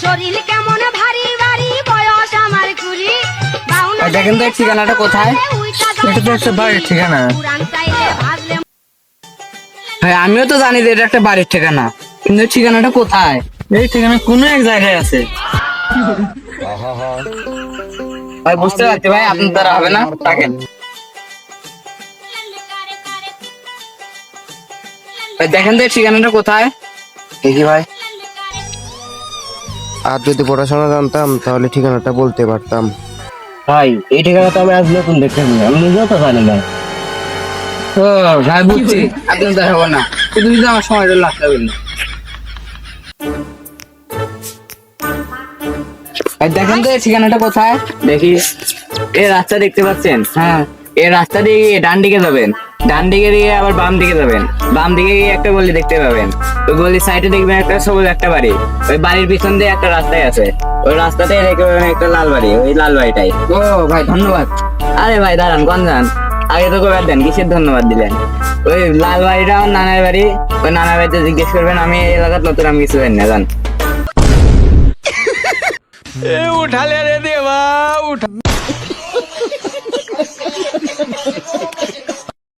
শরীর কেমন ভারী ভারী বয়স আমার কুড়ি দেখেন তো এই ঠিকানাটা কোথায়? এটা তো একটা বাড়ির ঠিকানা। ভাই আমিও তো জানি যে এটা একটা বাড়ির ঠিকানা, কিন্তু এই ঠিকানাটা কোথায়? এই ঠিকানা কোনো এক জায়গায় আছে। ভাই বুঝতে পারছি ভাই, আপনার দ্বারা হবে না, থাকেন। ভাই দেখেন তো এই ঠিকানাটা কোথায়? দেখি ভাই, আর যদি পড়াশোনা জানতাম তাহলে ঠিকানাটা বলতে পারতাম। ভাই এই ঠিকানা তো আমি আজ নতুন দেখলাম, আমি নিজেও তো জানি না। ও ভাই বুঝছি, আপনার দ্বারা হবে না, কিন্তু যদি আমার সময়টা লাগতে হবে না। ভাই দেখেন তো এই ঠিকানাটা কোথায়? দেখি, এই রাস্তা দেখতে পাচ্ছেন? হ্যাঁ এই রাস্তা দিয়ে গিয়ে ডান দিকে যাবেন, ডান দিকে দিয়ে আবার বাম দিকে যাবেন, বাম দিকে গিয়ে একটা গলি দেখতে পাবেন। ওই গলির সাইডে দেখবেন একটা সবুজ একটা বাড়ি, ওই বাড়ির পিছন দিয়ে একটা রাস্তায় আছে, ওই রাস্তাতে দেখতে পাবেন একটা লাল বাড়ি, ওই লাল বাড়িটাই। ও ভাই ধন্যবাদ। আরে ভাই দাঁড়ান, কোন যান, আগে তো কবে দেন, কিসের ধন্যবাদ দিলেন? ওই লাল বাড়িটা আমার নানার বাড়ি, ওই নানার বাড়িতে জিজ্ঞেস করবেন, আমি এই এলাকার নতুন, আমি কিছু জানি না, জান। उठा ले रे देवा उठा।